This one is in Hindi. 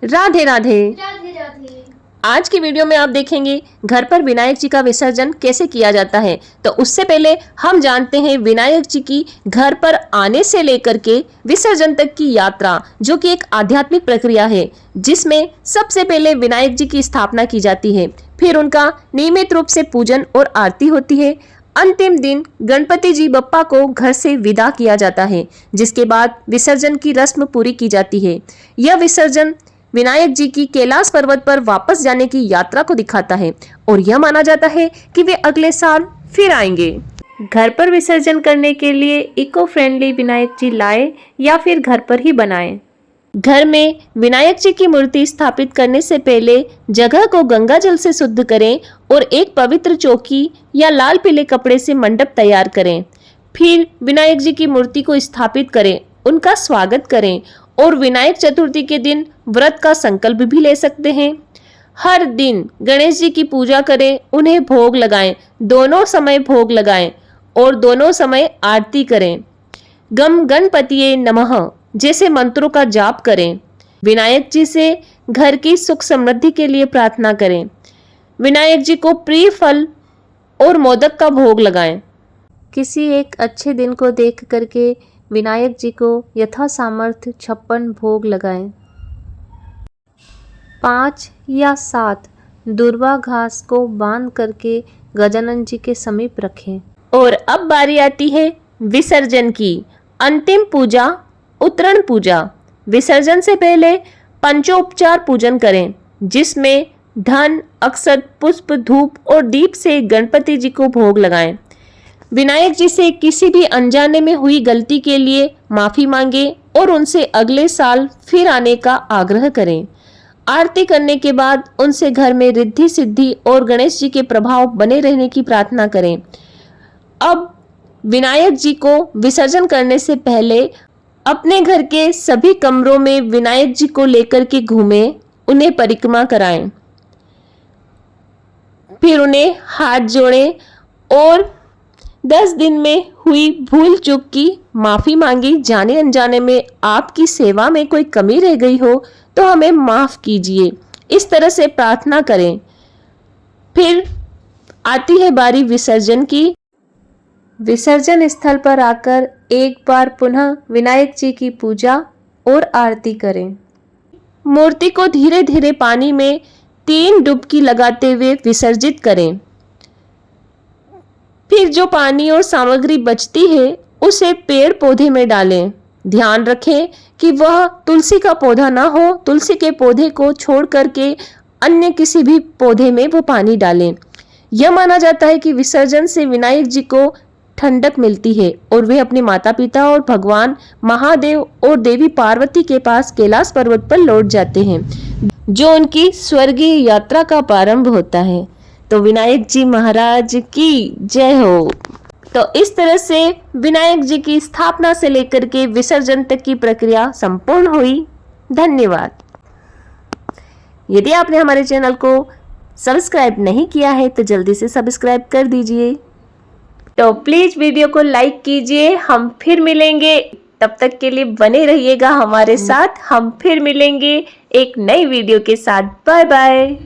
राधे राधे। राधे राधे। आज की वीडियो में आप देखेंगे घर पर विनायक जी का विसर्जन कैसे किया जाता है। तो उससे पहले हम जानते हैं विनायक जी की घर पर आने से लेकर के विसर्जन तक की यात्रा, जो कि एक आध्यात्मिक प्रक्रिया है जिसमें सबसे पहले विनायक जी की स्थापना की जाती है, फिर उनका नियमित रूप से पूजन और आरती होती है। अंतिम दिन गणपति जी बप्पा को घर से विदा किया जाता है, जिसके बाद विसर्जन की रस्म पूरी की जाती है। यह विसर्जन विनायक जी की कैलाश पर्वत पर वापस जाने की यात्रा को दिखाता है और यह माना जाता है कि वे अगले साल फिर आएंगे। घर पर विसर्जन करने के लिए इको फ्रेंडली विनायक जी लाएं या फिर घर पर ही बनाएं। घर में विनायक जी की मूर्ति स्थापित करने से पहले जगह को गंगा जल से शुद्ध करें और एक पवित्र चौकी या लाल पीले कपड़े से मंडप तैयार करें। फिर विनायक जी की मूर्ति को स्थापित करें, उनका स्वागत करें और विनायक चतुर्थी के दिन व्रत का संकल्प भी ले सकते हैं। हर दिन गणेश जी की पूजा करें, उन्हें भोग लगाएं, दोनों समय भोग लगाएं और दोनों समय आरती करें। गम गणपतिये नमः जैसे मंत्रों का जाप करें। विनायक जी से घर की सुख समृद्धि के लिए प्रार्थना करें। विनायक जी को प्रिय फल और मोदक का भोग लगाएं। किसी एक अच्छे दिन को देख करके विनायक जी को यथा सामर्थ्य 56 भोग लगाएं। 5 या 7 दुर्वा घास को बांध करके गजानन जी के समीप रखें। और अब बारी आती है विसर्जन की। अंतिम पूजा उत्तरण पूजा। विसर्जन से पहले पंचोपचार पूजन करें, जिसमें धन, अक्षत, पुष्प, धूप और दीप से गणपति जी को भोग लगाएं। विनायक जी से किसी भी अनजाने में हुई गलती के लिए माफी मांगे और उनसे अगले साल फिर आने का आग्रह करें। आरती करने के बाद उनसे घर में रिद्धि सिद्धि और गणेश जी के प्रभाव बने रहने की प्रार्थना करें। अब विनायक जी को विसर्जन करने से पहले अपने घर के सभी कमरों में विनायक जी को लेकर के घूमें, उन्हें परिक्रमा कराएं, फिर उन्हें हाथ जोड़ें और 10 दिन में हुई भूल चूक की माफी मांगी। जाने अनजाने में आपकी सेवा में कोई कमी रह गई हो तो हमें माफ कीजिए, इस तरह से प्रार्थना करें। फिर आती है बारी विसर्जन की। विसर्जन स्थल पर आकर एक बार पुनः विनायक जी की पूजा और आरती करें। मूर्ति को धीरे धीरे पानी में 3 डुबकी लगाते हुए विसर्जित करें। फिर जो पानी और सामग्री बचती है उसे पेड़ पौधे में डालें। ध्यान रखें कि वह तुलसी का पौधा ना हो। तुलसी के पौधे को छोड़ करके अन्य किसी भी पौधे में वो पानी डालें। यह माना जाता है कि विसर्जन से विनायक जी को ठंडक मिलती है और वे अपने माता पिता और भगवान महादेव और देवी पार्वती के पास कैलाश पर्वत पर लौट जाते हैं, जो उनकी स्वर्गीय यात्रा का प्रारंभ होता है। तो विनायक जी महाराज की जय हो। तो इस तरह से विनायक जी की स्थापना से लेकर के विसर्जन तक की प्रक्रिया संपूर्ण हुई। धन्यवाद। यदि आपने हमारे चैनल को सब्सक्राइब नहीं किया है तो जल्दी से सब्सक्राइब कर दीजिए। तो प्लीज वीडियो को लाइक कीजिए। हम फिर मिलेंगे, तब तक के लिए बने रहिएगा हमारे साथ। हम फिर मिलेंगे एक नई वीडियो के साथ। Bye bye.